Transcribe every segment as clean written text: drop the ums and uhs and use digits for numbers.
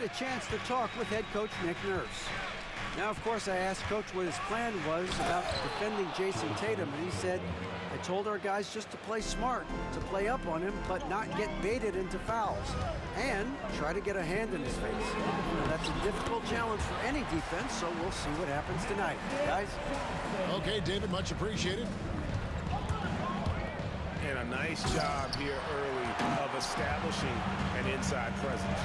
a chance to talk with head coach Nick Nurse. Now, of course, I asked Coach what his plan was about defending Jason Tatum, and he said, I told our guys just to play smart, to play up on him, but not get baited into fouls, and try to get a hand in his face. Now, that's a difficult challenge for any defense, so we'll see what happens tonight. Guys? Okay, David, much appreciated. And a nice job here early of establishing an inside presence.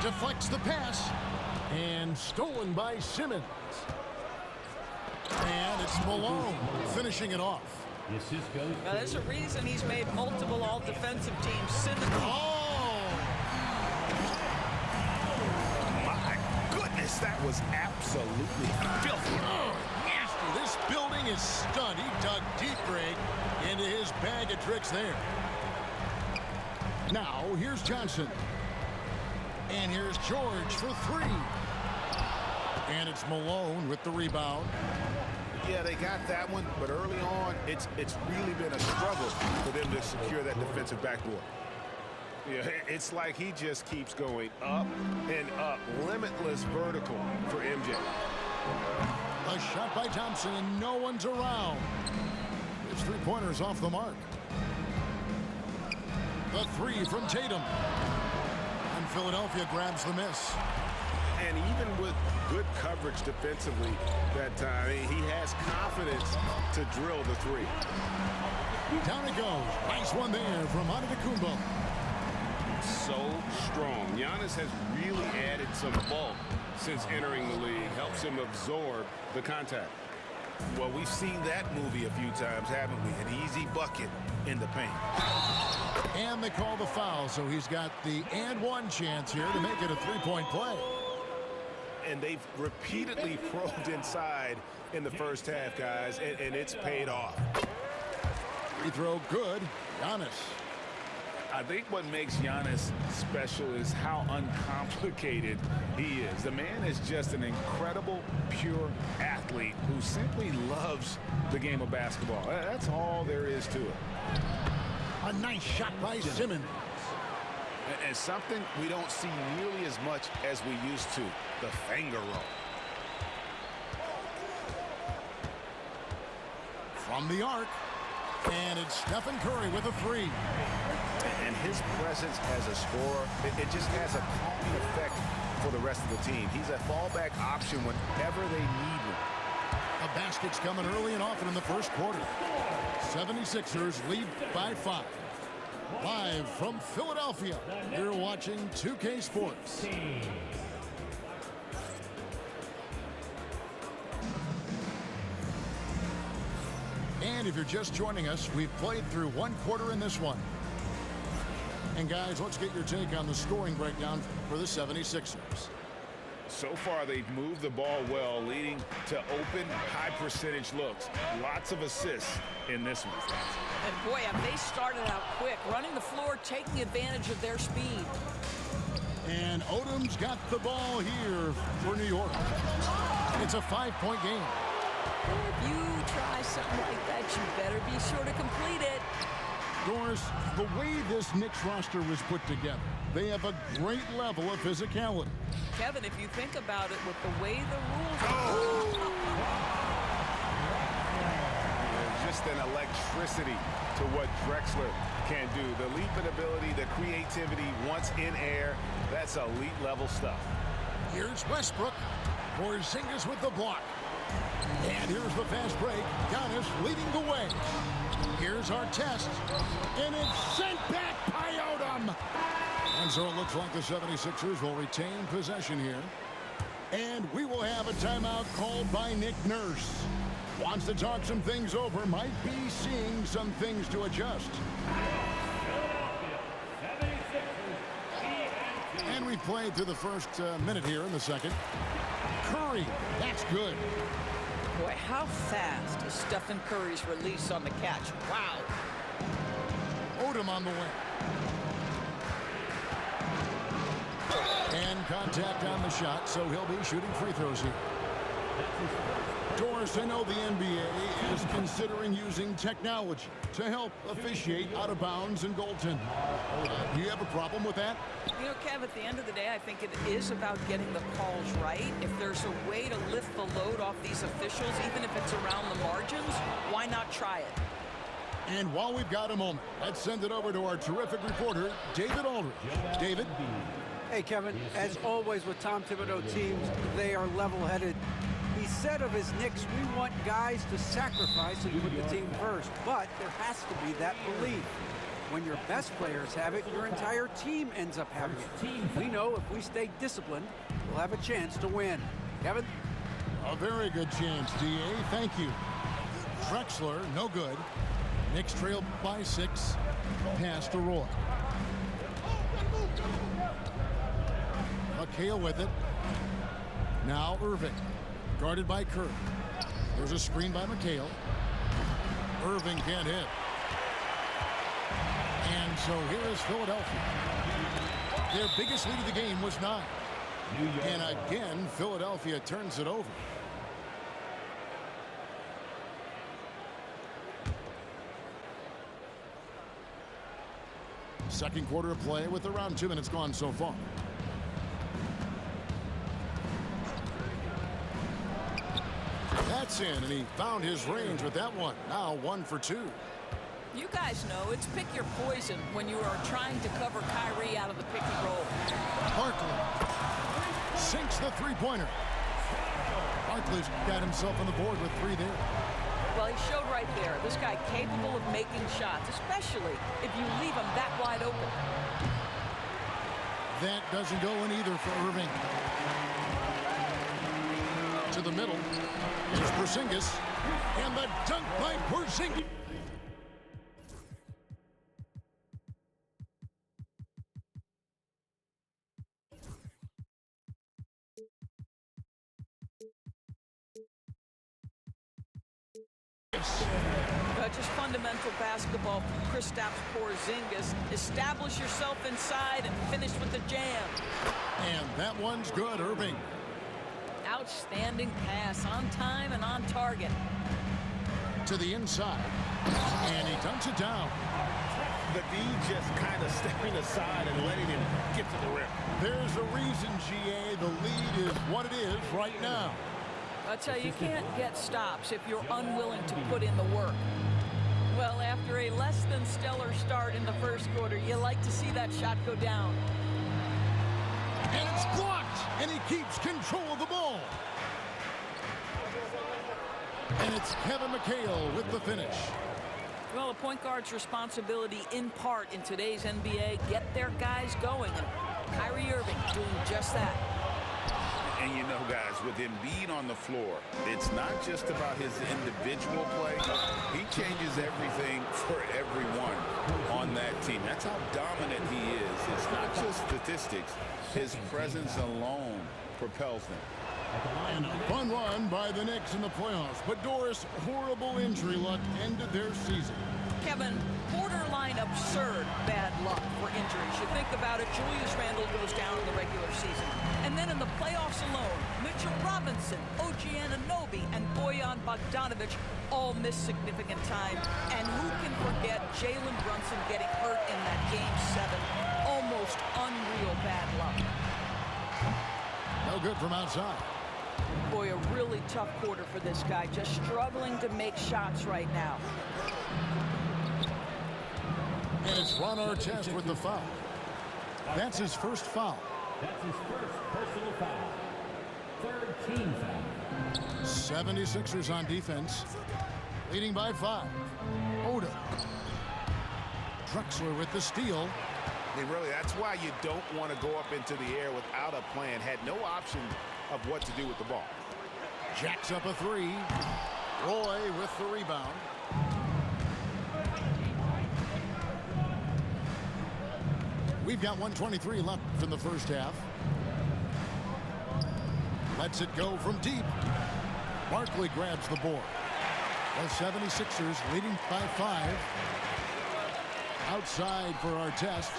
Deflects the pass. And stolen by Simmons. And it's Malone finishing it off. Now, there's a reason he's made multiple all-defensive teams. Simmons. Oh! My goodness, that was absolutely filthy. Oh, nasty. This building is stunned. He dug deep, Greg, into his bag of tricks there. Now, here's Johnson. And here's George for three. And it's Malone with the rebound. Yeah, they got that one, but early on, it's really been a struggle for them to secure that defensive backboard. Yeah, it's like he just keeps going up and up. Limitless vertical for MJ. A shot by Thompson, and no one's around. His three-pointer's off the mark. The three from Tatum. And Philadelphia grabs the miss. And even with good coverage defensively that time, he has confidence to drill the three. Down it goes. Nice one there from Antetokounmpo. So strong. Giannis has really added some bulk since entering the league. Helps him absorb the contact. Well, we've seen that movie a few times, haven't we? An easy bucket in the paint. And they call the foul, so he's got the and one chance here to make it a three-point play. And they've repeatedly probed inside in the first half, guys, and it's paid off. Free throw good. Giannis. I think what makes Giannis special is how uncomplicated he is. The man is just an incredible, pure athlete who simply loves the game of basketball. That's all there is to it. A nice shot by Simmons. And something we don't see nearly as much as we used to, the finger roll. From the arc. And it's Stephen Curry with a three. And his presence as a scorer, it just has a calming effect for the rest of the team. He's a fallback option whenever they need one. The basket's coming early and often in the first quarter. 76ers lead by 5. Live from Philadelphia, you're watching 2K Sports. And if you're just joining us, we've played through one quarter in this one. And guys, let's get your take on the scoring breakdown for the 76ers. So far, they've moved the ball well, leading to open, high-percentage looks. Lots of assists in this one. And boy, have they started out quick, running the floor, taking advantage of their speed. And Odom's got the ball here for New York. It's a 5-point game. If you try something like that, you better be sure to complete it. Doris, the way this Knicks roster was put together, they have a great level of physicality. Kevin, if you think about it, with the way the rules are... Just an electricity to what Drexler can do. The leaping ability, the creativity once in air, that's elite level stuff. Here's Westbrook. Porzingis with the block. And here's the fast break. Giannis leading the way. Here's our test. And it's sent back by Odom. And so it looks like the 76ers will retain possession here. And we will have a timeout called by Nick Nurse. Wants to talk some things over. Might be seeing some things to adjust. And we've played through the first minute here in the second. Curry, that's good. Boy, how fast is Stephen Curry's release on the catch? Wow. Odom on the wing. And contact on the shot, so he'll be shooting free throws here. Doris, I know the NBA is considering using technology to help officiate out of bounds and goaltending. Do you have a problem with that? You know, Kev, at the end of the day, I think it is about getting the calls right. If there's a way to lift the load off these officials, even if it's around the margins, why not try it? And while we've got a moment, let's send it over to our terrific reporter, David Aldridge. David? Hey, Kevin, as always with Tom Thibodeau teams, they are level-headed. He said of his Knicks, we want guys to sacrifice and put the team first, but there has to be that belief. When your best players have it, your entire team ends up having it. We know if we stay disciplined, we'll have a chance to win. Kevin? A very good chance, D.A. Thank you. Drexler, no good. Knicks trail by 6. Pass to Roy. McHale with it. Now Irving. Guarded by Curry. There's a screen by McHale. Irving can't hit. And so here is Philadelphia. Their biggest lead of the game was 9. And again, Philadelphia turns it over. Second quarter of play with around 2 minutes gone so far. That's in, and he found his range with that one. Now 1 for 2. You guys know it's pick your poison when you are trying to cover Kyrie out of the pick and roll. Barkley sinks the three-pointer. Barkley's got himself on the board with 3 there. Well, he showed right there. This guy capable of making shots, especially if you leave him that wide open. That doesn't go in either for Irving. To the middle. Here's Porzingis. And the dunk by Porzingis. Just fundamental basketball from Kristaps Porzingis. Establish yourself inside and finish with the jam. And that one's good, Irving. Outstanding pass, on time and on target. To the inside. And he dunks it down. The D just kind of stepping aside and letting him get to the rim. There's a reason, GA, the lead is what it is right now. I'll tell you, you can't get stops if you're unwilling to put in the work. Well, after a less than stellar start in the first quarter, you like to see that shot go down. And it's blocked, and he keeps control of the ball. And it's Kevin McHale with the finish. Well, a point guard's responsibility in part in today's NBA, get their guys going. And Kyrie Irving doing just that. And you know, guys, with Embiid on the floor, it's not just about his individual play. He changes everything for everyone on that team. That's how dominant he is. It's not just statistics. His presence alone propels them. And a fun run by the Knicks in the playoffs. But Doris, horrible injury luck ended their season. Kevin, borderline absurd bad luck for injuries. You think about it, Julius Randle goes down in the regular season. And then in the playoffs alone, Mitchell Robinson, OG Anunoby, and Bojan Bogdanovic all miss significant time. And who can forget Jalen Brunson getting hurt in that Game 7? Almost unreal bad luck. No good from outside. Boy, a really tough quarter for this guy. Just struggling to make shots right now. And it's Ron Artest with the foul. That's his first foul. That's his first personal foul. Third team foul. 76ers on defense. Leading by 5. Oda. Drexler with the steal. And really, that's why you don't want to go up into the air without a plan. Had no option of what to do with the ball. Jacks up a 3. Roy with the rebound. We've got 1:23 left in the first half. Lets it go from deep. Barkley grabs the board. The 76ers leading by 5. Outside for Artest.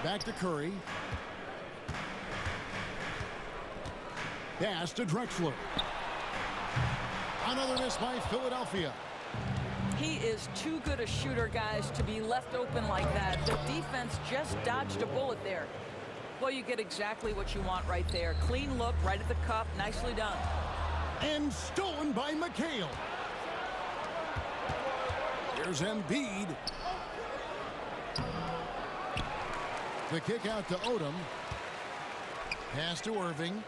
Back to Curry. Pass to Drexler. Another miss by Philadelphia. He is too good a shooter, guys, to be left open like that. The defense just dodged a bullet there. Well, you get exactly what you want right there. Clean look, right at the cup. Nicely done. And stolen by McHale. Here's Embiid. The kick out to Odom. Pass to Irving.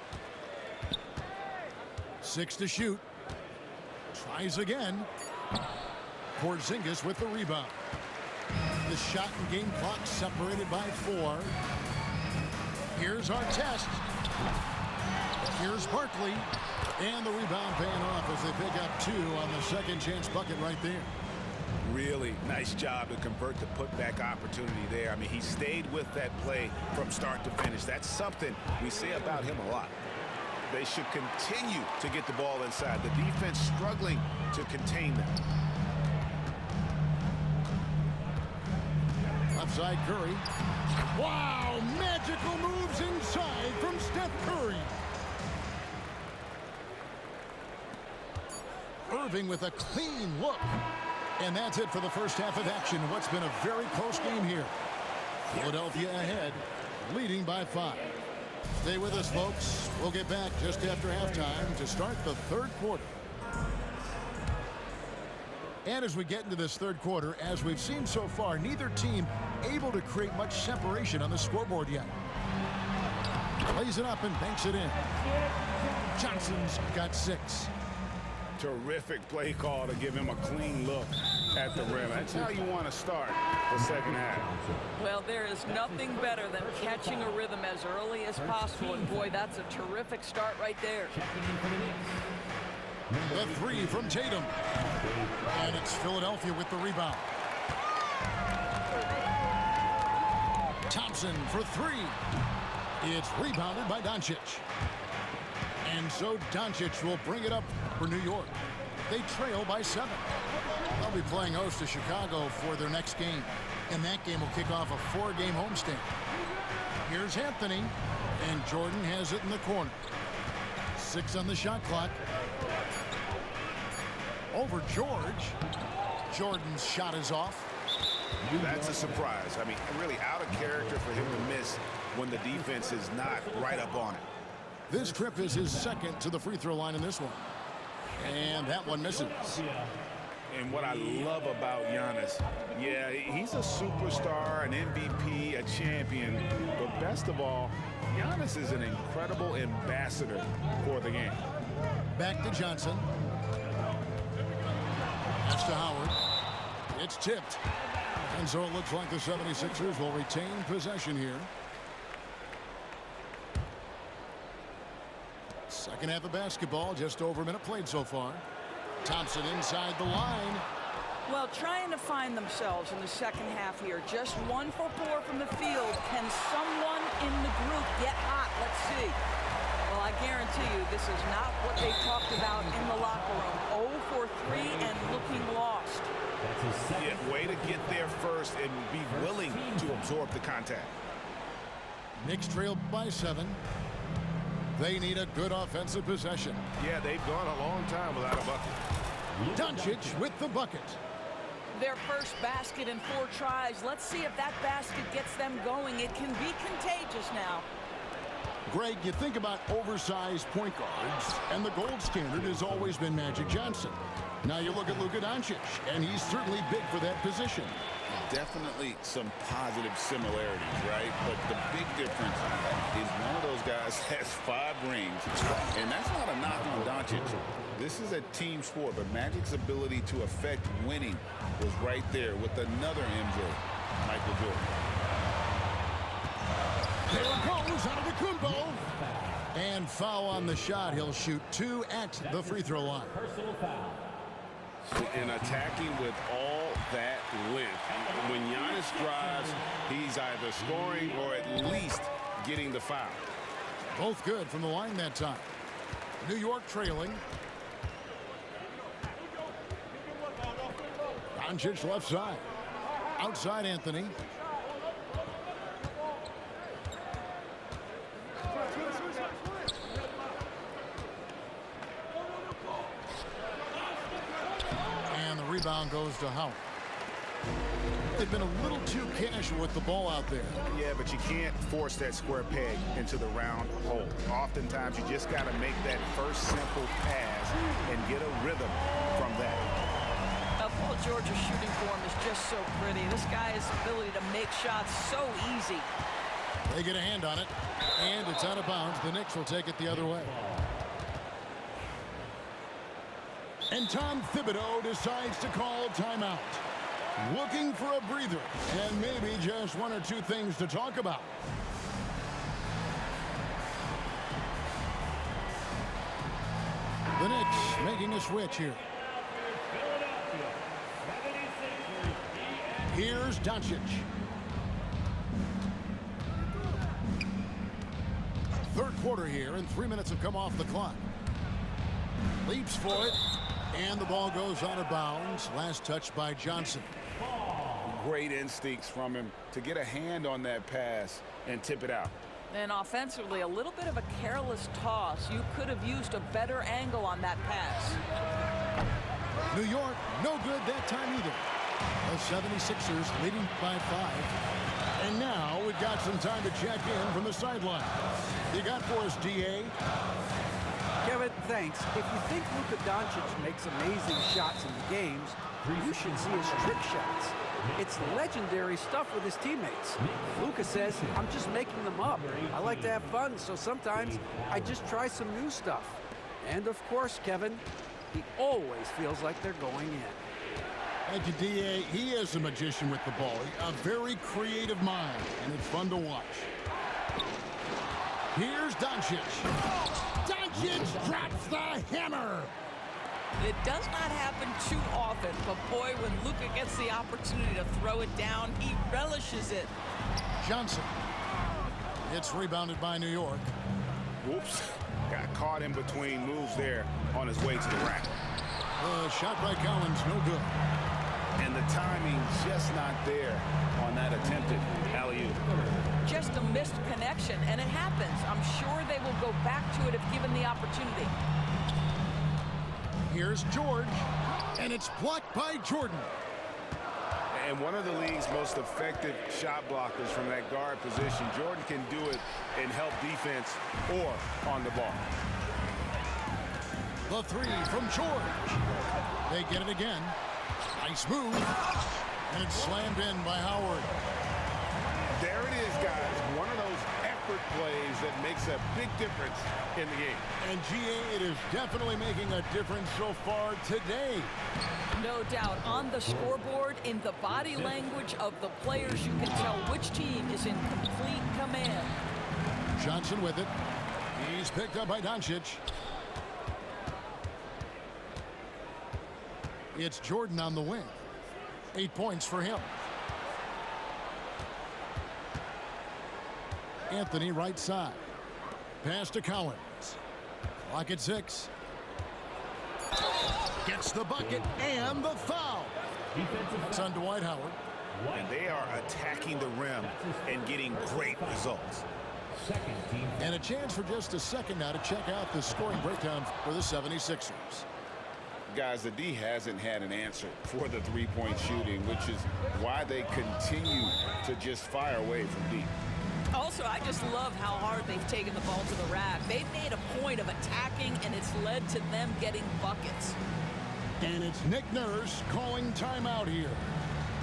6 to shoot. Tries again. Porzingis with the rebound. The shot and game clock separated by 4. Here's Artest. Here's Barkley. And the rebound paying off as they pick up 2 on the second chance bucket right there. Really nice job to convert the putback opportunity there. I mean, he stayed with that play from start to finish. That's something we say about him a lot. They should continue to get the ball inside. The defense struggling to contain them. Upside Curry. Wow, magical moves inside from Steph Curry. Irving with a clean look. And that's it for the first half of action. What's been a very close game here. Philadelphia ahead, leading by 5. Stay with us, folks. We'll get back just after halftime to start the third quarter. And as we get into this third quarter, as we've seen so far, neither team able to create much separation on the scoreboard yet. Plays it up and banks it in. Johnson's got 6. Terrific play call to give him a clean look at the rim. That's how you want to start the second half. Well, there is nothing better than catching a rhythm as early as possible. And boy, that's a terrific start right there. The 3 from Tatum. And it's Philadelphia with the rebound. Thompson for 3. It's rebounded by Doncic. And so Doncic will bring it up for New York. They trail by 7. They'll be playing host to Chicago for their next game. And that game will kick off a 4-game homestand. Here's Anthony. And Jordan has it in the corner. 6 on the shot clock. Over George. Jordan's shot is off. That's a surprise. I mean, really out of character for him to miss when the defense is not right up on it. This trip is his second to the free throw line in this one. And that one misses. And what I love about Giannis, yeah, he's a superstar, an MVP, a champion. But best of all, Giannis is an incredible ambassador for the game. Back to Johnson. That's to Howard. It's tipped. And so it looks like the 76ers will retain possession here. Second half of basketball, just over a minute played so far. Thompson inside the line. Well, trying to find themselves in the second half here. Just 1 for 4 from the field. Can someone in the group get hot? Let's see. Well, I guarantee you this is not what they talked about in the locker room. 0 for 3 and looking lost. Yeah, way to get there first and be willing to absorb the contact. Knicks trail by 7. They need a good offensive possession. Yeah, they've gone a long time without a bucket. Doncic with the bucket. Their first basket in 4 tries. Let's see if that basket gets them going. It can be contagious now. Greg, you think about oversized point guards, and the gold standard has always been Magic Johnson. Now you look at Luka Doncic, and he's certainly big for that position. Definitely some positive similarities, right? But the big difference is one of those guys has 5 rings, and that's not a knock on Doncic. This is a team sport, but Magic's ability to affect winning was right there with another MJ, Michael Jordan. There goes Antetokounmpo. And foul on the shot. He'll shoot 2 at the free throw line. Personal foul. And attacking with all that length. When Giannis drives, he's either scoring or at least getting the foul. Both good from the line that time. New York trailing. Doncic left side. Outside Anthony. rebound goes to Howard. They've been a little too casual with the ball out there. Yeah, but you can't force that square peg into the round hole. Oftentimes, you just got to make that first simple pass and get a rhythm from that. Paul George's shooting form is just so pretty. This guy's ability to make shots so easy. They get a hand on it, and it's out of bounds. The Knicks will take it the other way. And Tom Thibodeau decides to call timeout. Looking for a breather, and maybe just one or two things to talk about. The Knicks making a switch here. Here's Doncic. Third quarter here, and 3 minutes have come off the clock. Leaps for it, and the ball goes out of bounds. Last touch by Johnson. Great instincts from him to get a hand on that pass and tip it out. And offensively, a little bit of a careless toss. You could have used a better angle on that pass. New York, no good that time either. The 76ers leading by 5. And now we've got some time to check in from the sideline. You got for us, D.A.? Kevin, thanks. If you think Luka Doncic makes amazing shots in the games, you should see his trick shots. It's legendary stuff with his teammates. Luka says, I'm just making them up. I like to have fun, so sometimes I just try some new stuff. And of course, Kevin, he always feels like they're going in. Thank you, D.A. He is a magician with the ball. A very creative mind, and it's fun to watch. Here's Doncic. Doncic drops the hammer. It does not happen too often, but boy, when Luka gets the opportunity to throw it down, he relishes it. Johnson. It's rebounded by New York. Whoops. Got caught in between moves there on his way to the rack. Shot by Collins, no good. And the timing just not there on that attempted alley-oop. Just a missed connection, and it happens. I'm sure they will go back to it if given the opportunity. Here's George, and it's blocked by Jordan. And one of the league's most effective shot blockers from that guard position. Jordan can do it and help defense or on the ball. The three from George. They get it again. Nice move. And it's slammed in by Howard. There it is, guys. One of those effort plays that makes a big difference in the game. And GA, it is definitely making a difference so far today. No doubt. On the scoreboard, in the body language of the players, you can tell which team is in complete command. Johnson with it. He's picked up by Doncic. It's Jordan on the wing. 8 points for him. Anthony right side. Pass to Collins. Clock at 6. Gets the bucket and the foul. It's on Dwight Howard. And they are attacking the rim and getting great results. And a chance for just a second now to check out the scoring breakdown for the 76ers. Guys, the D hasn't had an answer for the three-point shooting, which is why they continue to just fire away from deep. Also, I just love how hard they've taken the ball to the rack. They've made a point of attacking, and it's led to them getting buckets. And it's Nick Nurse calling timeout here.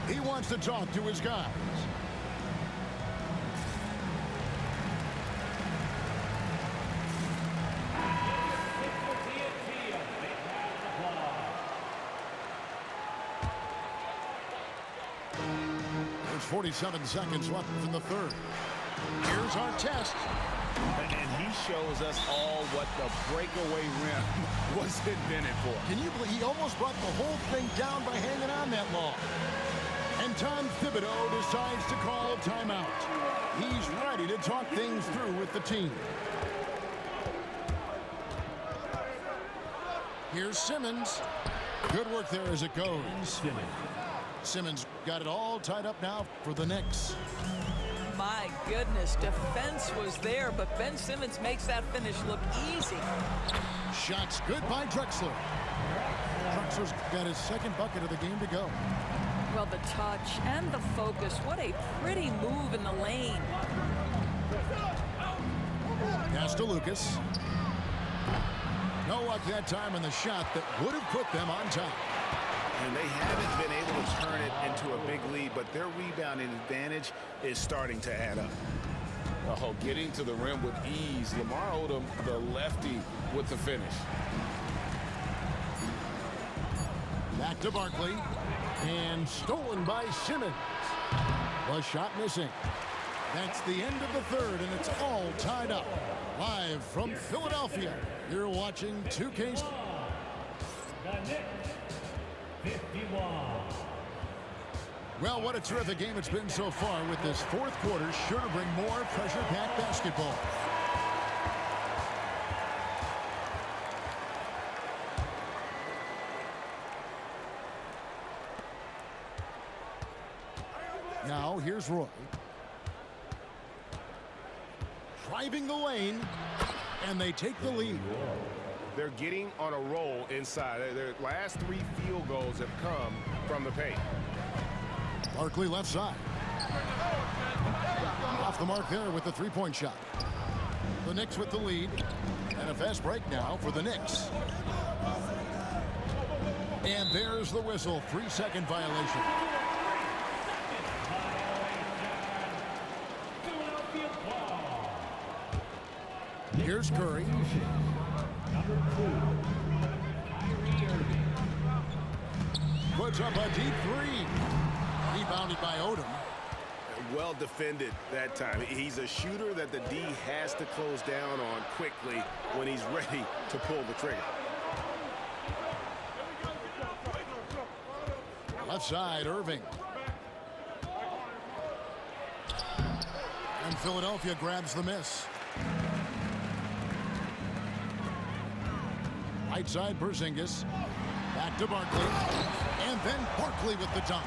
He wants to talk to his guys. There's 47 seconds left in the third. Here's our test. And he shows us all what the breakaway rim was invented for. Can you believe he almost brought the whole thing down by hanging on that long? And Tom Thibodeau decides to call timeout. He's ready to talk things through with the team. Here's Simmons. Good work there as it goes. Simmons got it all tied up now for the Knicks. My goodness. Defense was there, but Ben Simmons makes that finish look easy. Shots good by Drexler. Drexler's got his second bucket of the game to go. Well, the touch and the focus. What a pretty move in the lane. Pass to Lucas. No luck that time on the shot that would have put them on top. And they haven't been able to turn it into a big lead, but their rebounding advantage is starting to add up. Oh, getting to the rim with ease. Lamar Odom, the lefty, with the finish. Back to Barkley. And stolen by Simmons. The shot missing. That's the end of the third, and it's all tied up. Live from Philadelphia, you're watching 2K. The Knicks, 51. Well, what a terrific game it's been so far, with this fourth quarter sure to bring more pressure-packed basketball. Now, here's Roy. Driving the lane, and they take the lead. They're getting on a roll inside. Their last 3 field goals have come from the paint. Barkley left side. Off the mark there with the three-point shot. The Knicks with the lead. And a fast break now for the Knicks. And there's the whistle. 3-second violation. Here's Curry. Puts up a deep three. Rebounded by Odom. Well defended that time. He's a shooter that the D has to close down on quickly when he's ready to pull the trigger. Left side, Irving. And Philadelphia grabs the miss. Right side, Porzingis. Back to Barkley. And then Barkley with the dunk.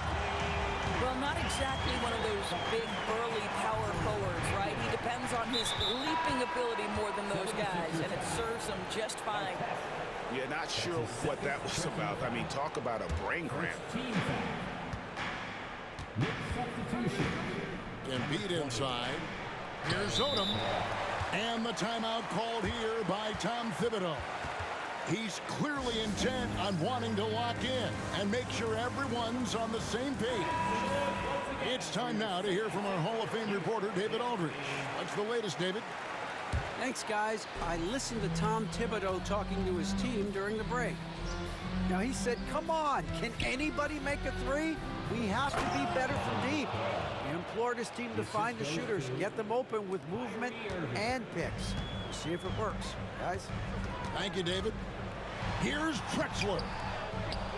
Well, not exactly one of those big, burly power forwards, right? He depends on his leaping ability more than those guys, and it serves him just fine. Yeah, not sure what that was about. I mean, talk about a brain cramp. Embiid inside. Here's Odom. And the timeout called here by Tom Thibodeau. He's clearly intent on wanting to lock in and make sure everyone's on the same page. It's time now to hear from our Hall of Fame reporter, David Aldridge. What's the latest, David? Thanks, guys. I listened to Tom Thibodeau talking to his team during the break. Now, he said, come on, can anybody make a three? We have to be better from deep. He implored his team to find the shooters, get them open with movement and picks. We'll see if it works, guys. Thank you, David. Here's Drexler.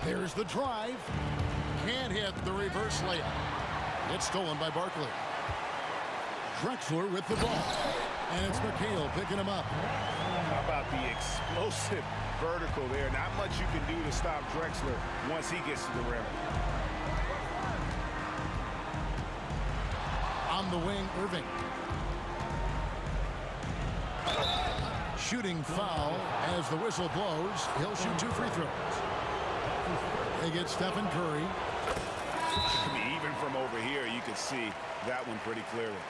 There's the drive. Can't hit the reverse layup. It's stolen by Barkley. Drexler with the ball. And it's McHale picking him up. How about the explosive vertical there? Not much you can do to stop Drexler once he gets to the rim. On the wing, Irving. Shooting foul as the whistle blows. He'll shoot 2 free throws. They get Stephen Curry. I mean, even from over here, you can see that one pretty clearly.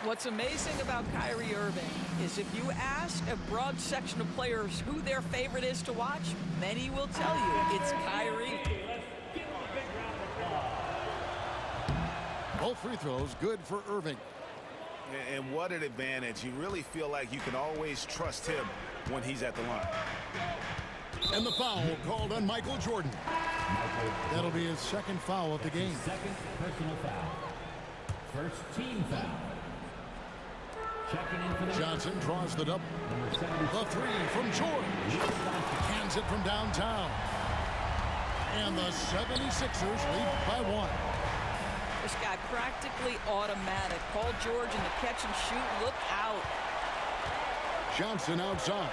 What's amazing about Kyrie Irving is if you ask a broad section of players who their favorite is to watch, many will tell you it's Kyrie. Both free throws good for Irving. And what an advantage. You really feel like you can always trust him when he's at the line. And the foul called on Michael Jordan. That'll be his second foul of the game. Second personal foul. First team foul. Checking in for the Johnson draws the double. number 76. The three from George. Cans it from downtown. And the 76ers lead by 1. This guy practically automatic. Paul George in the catch and shoot. Look out. Johnson outside.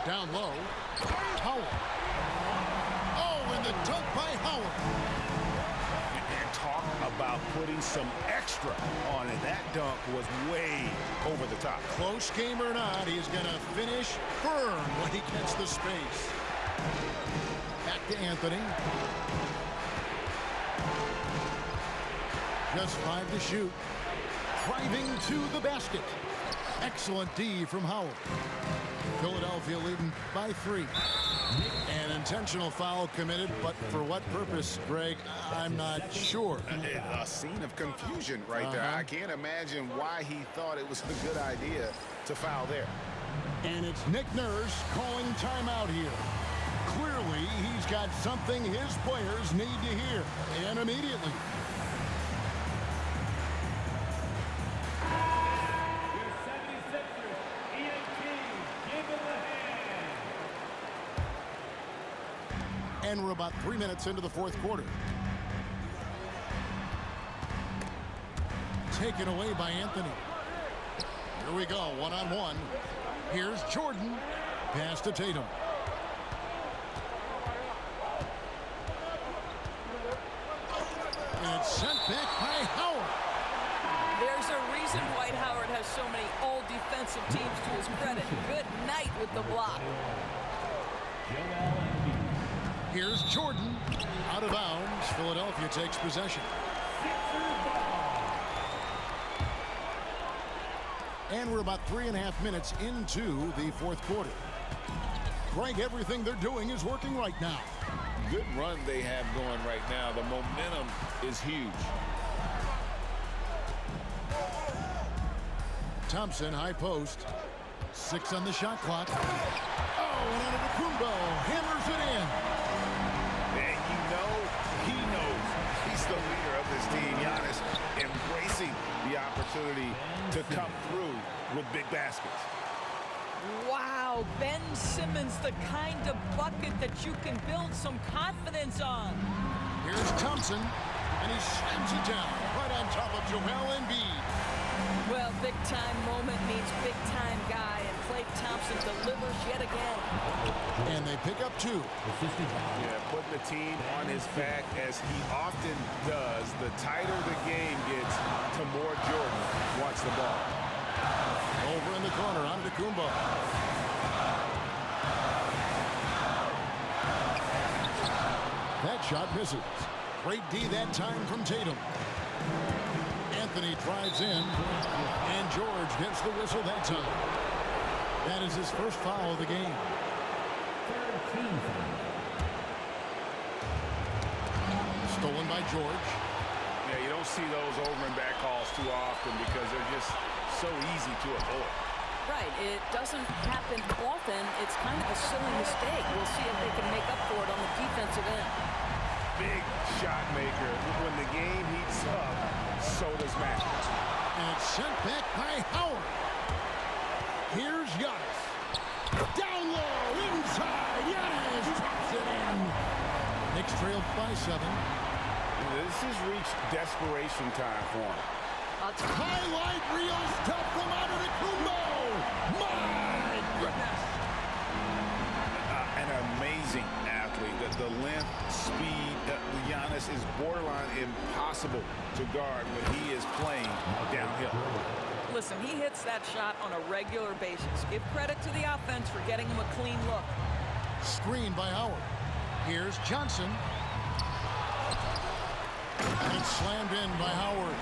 Down low. Howard. Oh, and the dunk by Howard. And talk about putting some extra on it. That dunk was way over the top. Close game or not, he's going to finish firm when he gets the space. Back to Anthony. Just 5 to shoot. Driving to the basket. Excellent D from Howard. Philadelphia leading by 3. An intentional foul committed, but for what purpose, Greg, I'm not sure. A scene of confusion right there. I can't imagine why he thought it was a good idea to foul there. And it's Nick Nurse calling timeout here. Clearly, he's got something his players need to hear, and immediately. And we're about 3 minutes into the fourth quarter. Taken away by Anthony. Here we go, one-on-one. Here's Jordan. Pass to Tatum. And it's sent back by Howard. There's a reason Dwight Howard has so many all-defensive teams to his credit. Good night with the block. Here's Jordan. Out of bounds. Philadelphia takes possession. And we're about 3.5 minutes into the fourth quarter. Greg, everything they're doing is working right now. Good run they have going right now. The momentum is huge. Thompson, high post. 6 on the shot clock. Oh, and Antetokounmpo hammers it in. And you know, he knows he's the leader of this team. Giannis embracing the opportunity to come through with big baskets. Wow, Ben Simmons, the kind of bucket that you can build some confidence on. Here's Thompson, and he slams it down right on top of Joel Embiid. Well, big-time moment means big-time guy, and Klay Thompson delivers yet again. And they pick up 2. Yeah, putting the team on his back as he often does. The tighter the game gets, the more Jordan wants the ball. Over in the corner, Antetokounmpo. That shot misses. Great D that time from Tatum. Anthony drives in, and George gets the whistle that time. That is his first foul of the game. Stolen by George. Yeah, you don't see those over and back calls too often because they're just so easy to avoid. Right, it doesn't happen often. It's kind of a silly mistake. We'll see if they can make up for it on the defensive end. Big shot maker. When the game heats up, so does Matthews. And it's sent back by Howard. Here's Giannis. Down low, inside. Giannis drops it in. Knicks trailed by 7. This has reached desperation time for him. Highlight reel stuff from Antetokounmpo. My goodness. An amazing athlete. The length, speed, Giannis is borderline impossible to guard when he is playing downhill. Listen, he hits that shot on a regular basis. Give credit to the offense for getting him a clean look. Screen by Howard. Here's Johnson. And it's slammed in by Howard.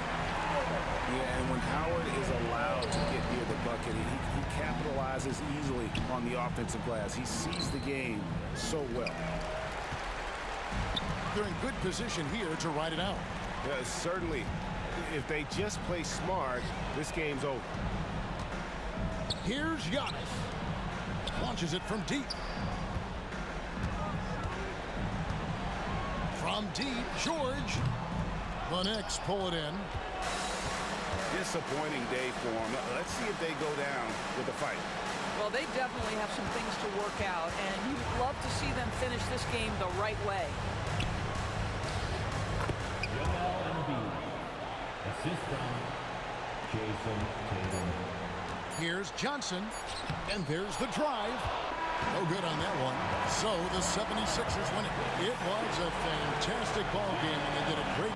Yeah, and when Howard is allowed to get near the bucket, he capitalizes easily on the offensive glass. He sees the game so well. They're in good position here to ride it out. Certainly, if they just play smart, this game's over. Here's Giannis. Launches it from deep. From deep, George. The Knicks pull it in. Disappointing day for them. Let's see if they go down with a fight. Well, they definitely have some things to work out, and you'd love to see them finish this game the right way. Joel Embiid. Assist from Jason Tatum. Here's Johnson, and there's the drive. No good on that one. So the 76ers win it. It was a fantastic ball game, and they did a great